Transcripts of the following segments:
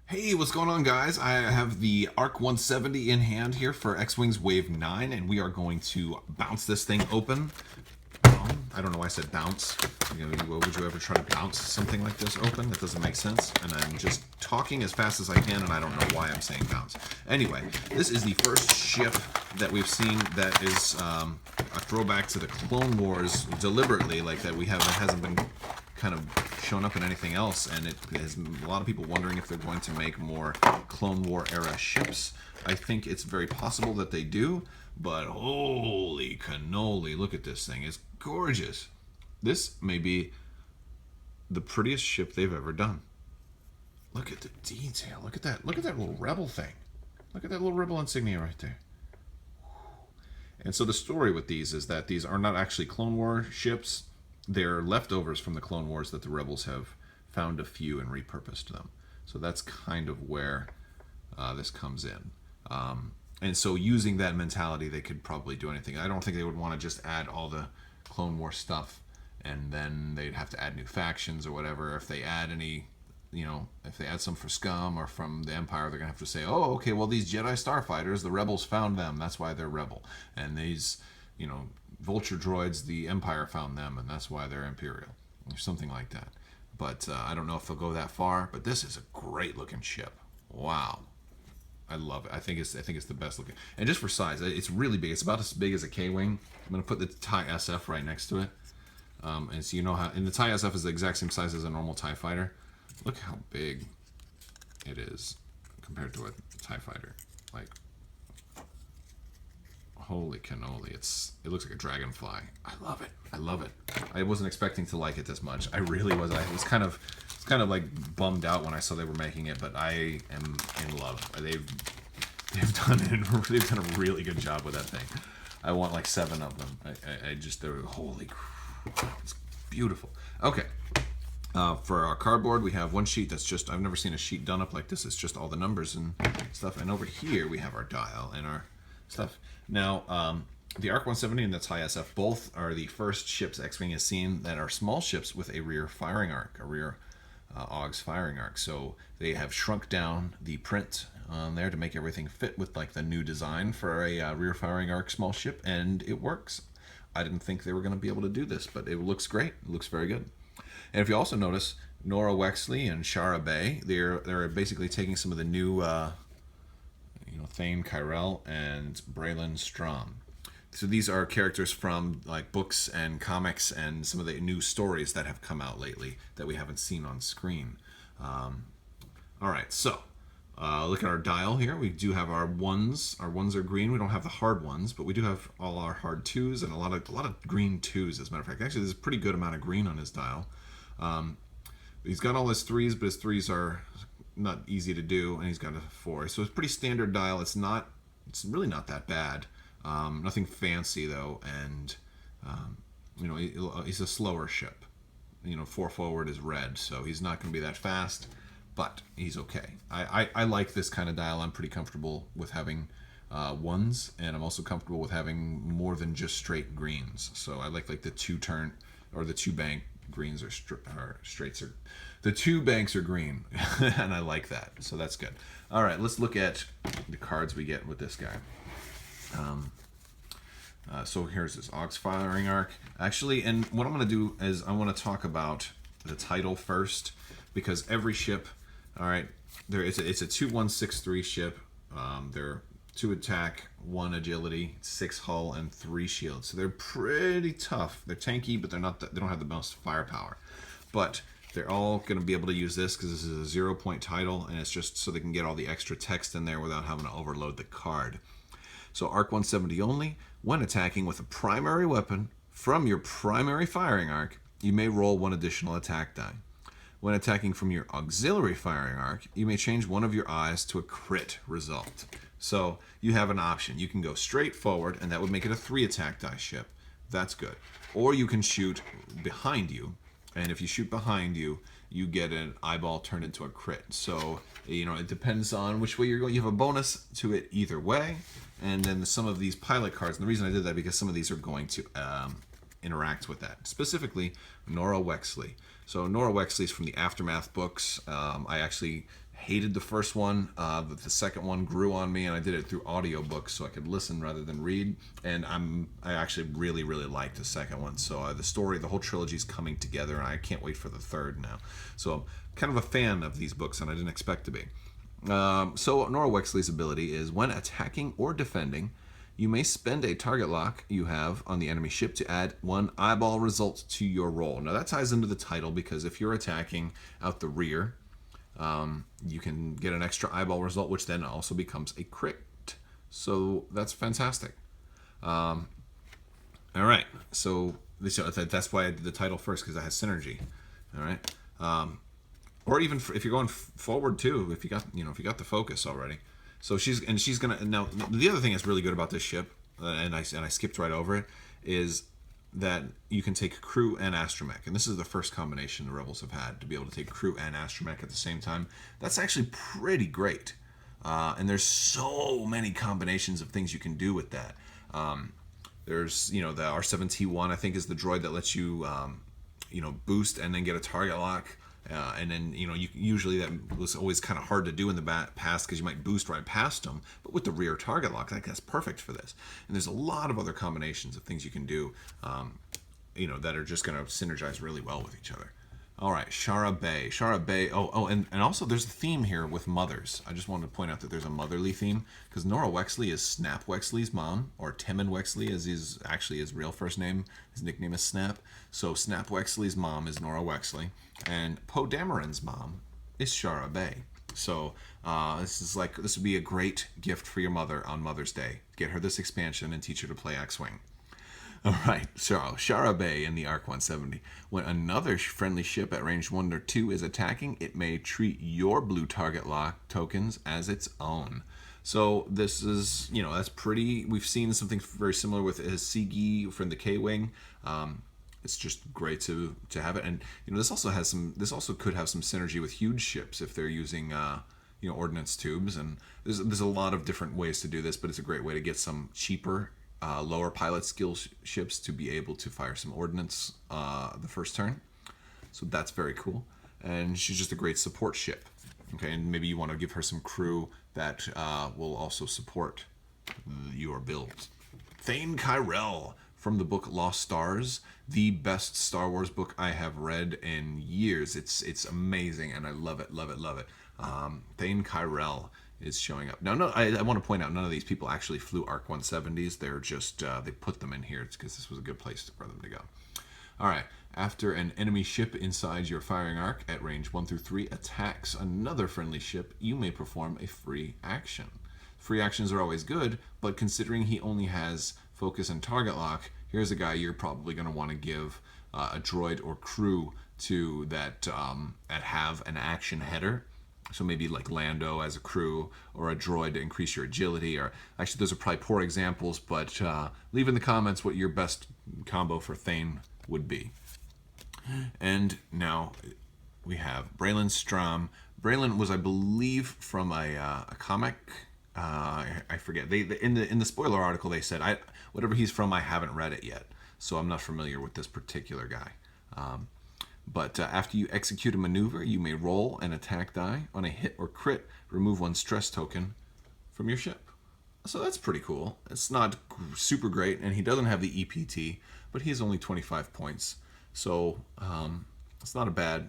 Hey, what's going on, guys? I have the ARC 170 in hand here for X-Wings Wave 9, and we are going to bounce this thing open. I don't know why I said bounce. Would you ever try to bounce something like this open? That doesn't make sense. And I'm just talking as fast as I can, and I don't know why I'm saying bounce. Anyway, this is the first ship that we've seen that is a throwback to the Clone Wars deliberately, like that we have. It hasn't been kind of shown up in anything else, and it has a lot of people wondering if they're going to make more Clone War era ships. I think it's very possible that they do, but holy cannoli, look at this thing. It's gorgeous. This may be the prettiest ship they've ever done. Look at the detail. Look at that. Look at that little rebel thing. Look at that little rebel insignia right there. And so the story with these is that these are not actually Clone War ships. They're leftovers from the Clone Wars that the Rebels have found a few and repurposed them. So that's kind of where this comes in. And so using that mentality, they could probably do anything. I don't think they would want to just add all the Clone War stuff and then they'd have to add new factions or whatever. If they add any, if they add some for Scum or from the Empire, they're going to have to say, oh, okay, well, these Jedi Starfighters, the Rebels found them. That's why they're Rebel. And these, Vulture droids, the Empire found them, and that's why they're Imperial, or something like that. But I don't know if they'll go that far. But this is a great looking ship. Wow, I love it. I think it's the best looking. And just for size, it's really big. It's about as big as a K-wing. I'm gonna put the TIE SF right next to it, and so you know how. And the TIE SF is the exact same size as a normal TIE fighter. Look how big it is compared to a TIE fighter. Like, holy cannoli, it looks like a dragonfly. I love it. I love it. I wasn't expecting to like it this much. I really was. I was kind of like bummed out when I saw they were making it, but I am in love. They've done a really good job with that thing. I want like 7 of them. I just, they're, holy crap, it's beautiful. Okay. For our cardboard, we have one sheet that's just, I've never seen a sheet done up like this. It's just all the numbers and stuff. And over here we have our dial and our stuff. Now, the ARC 170 and the TIE SF both are the first ships X-Wing has seen that are small ships with a rear firing arc, a rear AUG's firing arc. So they have shrunk down the print on there to make everything fit with like the new design for a rear firing arc small ship, and it works. I didn't think they were going to be able to do this, but it looks great. It looks very good. And if you also notice, Nora Wexley and Shara Bay, they're basically taking some of the new Thane Kyrell and Braylon Strom. So these are characters from like books and comics and some of the new stories that have come out lately that we haven't seen on screen. All right, so look at our dial here. We do have our ones. Our ones are green. We don't have the hard ones, but we do have all our hard twos and a lot of green twos. As a matter of fact, actually, there's a pretty good amount of green on his dial. He's got all his threes, but his threes are not easy to do, and he's got a 4. So it's a pretty standard dial. It's really not that bad. Nothing fancy though, and he's a slower ship. 4 forward is red, so he's not going to be that fast, but he's okay. I like this kind of dial. I'm pretty comfortable with having ones, and I'm also comfortable with having more than just straight greens. So I like the 2-turn or the 2-bank greens or straights are. The 2 banks are green, and I like that, so that's good. All right, let's look at the cards we get with this guy. So here's this AUG's firing arc. Actually, and what I'm going to do is I want to talk about the title first, because every ship, all right, it's a 2-1-6-3 ship. They're 2 attack, 1 agility, 6 hull, and 3 shields. So they're pretty tough. They're tanky, but they don't have the most firepower. But they're all going to be able to use this because this is a 0-point title, and it's just so they can get all the extra text in there without having to overload the card. So ARC 170 only. When attacking with a primary weapon from your primary firing arc, you may roll 1 additional attack die. When attacking from your auxiliary firing arc, you may change one of your eyes to a crit result. So you have an option. You can go straight forward, and that would make it a 3 attack die ship. That's good. Or you can shoot behind you, and if you shoot behind you, you get an eyeball turned into a crit. So, it depends on which way you're going. You have a bonus to it either way. And then some of these pilot cards, and the reason I did that because some of these are going to interact with that. Specifically, Nora Wexley. So Nora Wexley's from the Aftermath books. I actually hated the first one. The second one grew on me, and I did it through audiobooks so I could listen rather than read. And I actually really, really liked the second one. So the whole trilogy is coming together, and I can't wait for the third now. So I'm kind of a fan of these books, and I didn't expect to be. So Nora Wexley's ability is when attacking or defending, you may spend a target lock you have on the enemy ship to add 1 eyeball result to your roll. Now that ties into the title, because if you're attacking out the rear, you can get an extra eyeball result, which then also becomes a crit. So that's fantastic. All right, so that's why I did the title first, because it has synergy. All right, or even if you're going forward too, if you got the focus already. So she's gonna now. The other thing that's really good about this ship, and I skipped right over it, is that you can take crew and astromech, and this is the first combination the Rebels have had to be able to take crew and astromech at the same time. That's actually pretty great, and there's so many combinations of things you can do with that. There's the R7T1, I think, is the droid that lets you boost and then get a target lock. And then usually that was always kind of hard to do in the past, because you might boost right past them. But with the rear target lock, that's perfect for this. And there's a lot of other combinations of things you can do, that are just going to synergize really well with each other. All right, Shara Bay. And also there's a theme here with mothers. I just wanted to point out that there's a motherly theme, because Nora Wexley is Snap Wexley's mom, or Timon Wexley is his real first name. His nickname is Snap. So Snap Wexley's mom is Nora Wexley, and Poe Dameron's mom is Shara Bay. So this would be a great gift for your mother on Mother's Day. Get her this expansion and teach her to play X-Wing. All right, so Shara Bay in the Arc 170. When another friendly ship at range 1 or 2 is attacking, it may treat your blue target lock tokens as its own. So this is, that's pretty. We've seen something very similar with Sigi from the K-Wing. It's just great to have it, and this also could have some synergy with huge ships if they're using ordnance tubes. And there's a lot of different ways to do this, but it's a great way to get some cheaper, lower pilot skill ships to be able to fire some ordnance the first turn. So that's very cool. And she's just a great support ship. Okay, and maybe you want to give her some crew that will also support your build. Thane Kyrell from the book Lost Stars, the best Star Wars book I have read in years. It's amazing, and I love it. Thane Kyrell is showing up. Now, I want to point out, none of these people actually flew Arc 170s. They're just, they put them in here because this was a good place for them to go. All right. After an enemy ship inside your firing arc at range 1 through 3 attacks another friendly ship, you may perform a free action. Free actions are always good, but considering he only has focus and target lock, here's a guy you're probably going to want to give a droid or crew to that have an action header. So maybe like Lando as a crew, or a droid to increase your agility. Or actually, those are probably poor examples, but leave in the comments what your best combo for Thane would be. And now we have Braylon Strom. Braylon was, I believe, from a comic. I forget. They in the spoiler article they said whatever he's from, I haven't read it yet, so I'm not familiar with this particular guy. But after you execute a maneuver, you may roll an attack die. On a hit or crit, remove 1 stress token from your ship. So that's pretty cool. It's not super great, and he doesn't have the EPT, but he's only 25 points. So it's not a bad.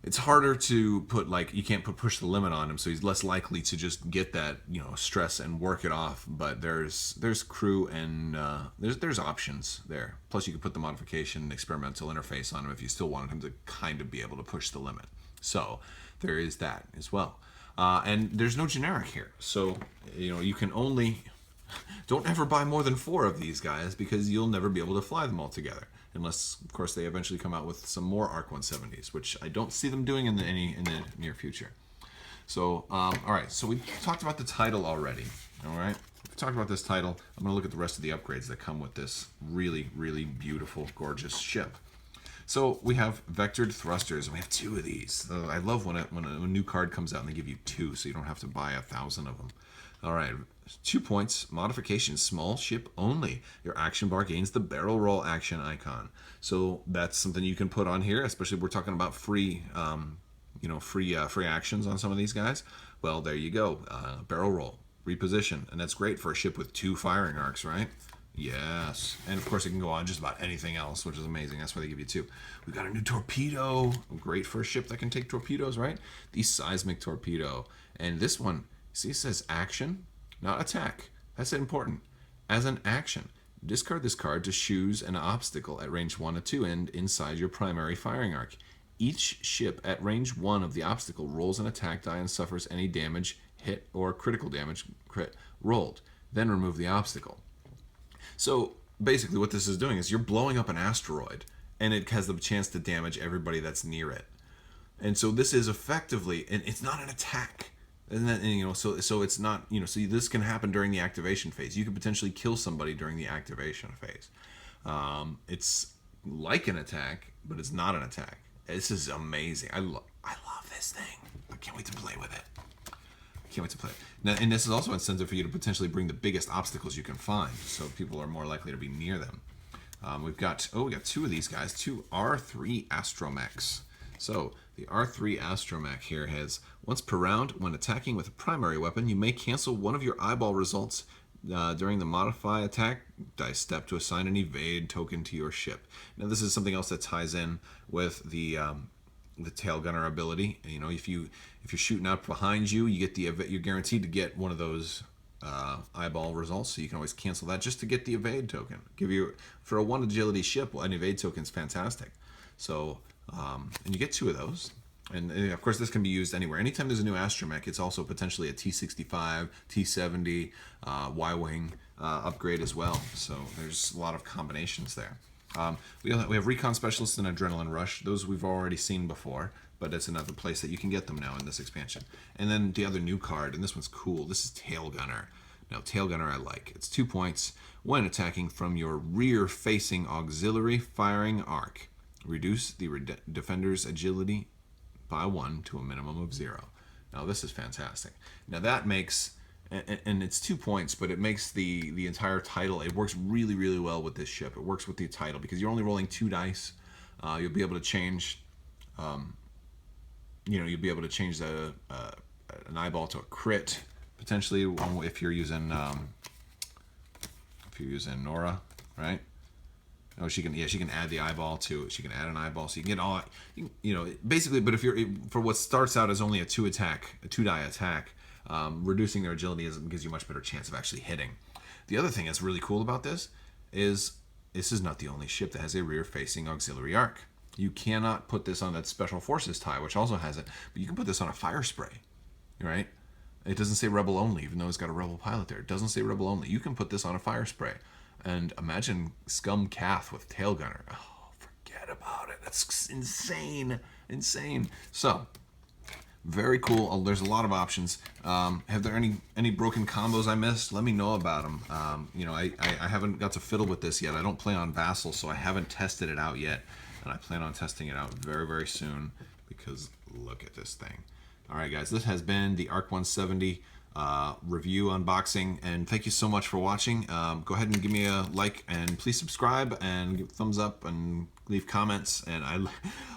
It's harder to put, you can't push the limit on him, so he's less likely to just get that stress and work it off. But there's crew and there's options there. Plus, you could put the modification experimental interface on him if you still wanted him to kind of be able to push the limit. So there is that as well. And there's no generic here, so you can only don't ever buy more than 4 of these guys, because you'll never be able to fly them all together. Unless, of course, they eventually come out with some more Arc 170s, which I don't see them doing in the near future. So, all right. So we talked about the title already. All right. We talked about this title. I'm going to look at the rest of the upgrades that come with this really, really beautiful, gorgeous ship. So we have vectored thrusters, and we have 2 of these. I love when a new card comes out and they give you 2, so you don't have to buy 1,000 of them. All right, 2 points. Modification, small ship only. Your action bar gains the barrel roll action icon. So that's something you can put on here, especially if we're talking about free free actions on some of these guys. Well, there you go. Barrel roll, reposition, and that's great for a ship with 2 firing arcs, right? Yes, and of course it can go on just about anything else, which is amazing. That's why they give you 2. We've got a new torpedo, great for a ship that can take torpedoes, right? The seismic torpedo, and this one, see, it says action, not attack. That's important. As an action, discard this card to choose an obstacle at range 1 or 2 and inside your primary firing arc. Each ship at range 1 of the obstacle rolls an attack die and suffers any damage, hit, or critical damage crit rolled. Then remove the obstacle. So basically what this is doing is you're blowing up an asteroid and it has the chance to damage everybody that's near it. And so this is effectively, and it's not an attack. And then, so it's not, so this can happen during the activation phase. You could potentially kill somebody during the activation phase. It's like an attack, but it's not an attack. This is amazing. I love this thing. I can't wait to play with it. Can't wait to play it. Now, and this is also an incentive for you to potentially bring the biggest obstacles you can find, so people are more likely to be near them. We got 2 of these guys, 2 R3 astromechs. So the R3 astromech here has, once per round, when attacking with a primary weapon, you may cancel one of your eyeball results during the modify attack dice step to assign an evade token to your ship. Now this is something else that ties in with the tail gunner ability. If you're shooting out behind you, you're guaranteed to get one of those eyeball results, so you can always cancel that just to get the evade token. Give you, for a 1 agility ship, an evade token is fantastic. So and you get 2 of those, and of course this can be used anywhere. Anytime there's a new astromech, it's also potentially a T65, T70, Y-wing upgrade as well. So there's a lot of combinations there. We have Recon Specialist and Adrenaline Rush. Those we've already seen before, but it's another place that you can get them now in this expansion. And then the other new card, and this one's cool. This is Tail Gunner. Now, Tail Gunner I like. It's 2 points when attacking from your rear-facing auxiliary firing arc. Reduce the defender's agility by 1 to a minimum of 0. Now, this is fantastic. Now, that makes... And it's 2 points, but it makes the entire title, it works really, really well with this ship. It works with the title because you're only rolling 2 dice. You'll be able to change, you'll be able to change an eyeball to a crit, potentially, if you're using Nora, right? Oh, she can add the eyeball to it. She can add an eyeball, so you can get all, basically. But if you're, for what starts out as only a 2 die attack, reducing their agility gives you a much better chance of actually hitting. The other thing that's really cool about this is not the only ship that has a rear-facing auxiliary arc. You cannot put this on that Special Forces tie, which also has it, but you can put this on a fire spray, right? It doesn't say Rebel only, even though it's got a Rebel pilot there. It doesn't say Rebel only. You can put this on a fire spray. And imagine Scum Cath with Tail Gunner. Oh, forget about it. That's insane. Insane. So, very cool. There's a lot of options. Have there any broken combos I missed? Let me know about them. I haven't got to fiddle with this yet. I don't play on Vassal, so I haven't tested it out yet. And I plan on testing it out very, very soon because look at this thing. All right, guys, this has been the ARC 170 review unboxing, and thank you so much for watching. Go ahead and give me a like, and please subscribe and give a thumbs up and leave comments and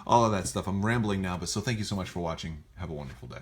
all of that stuff. I'm rambling now, but so thank you so much for watching. Have a wonderful day.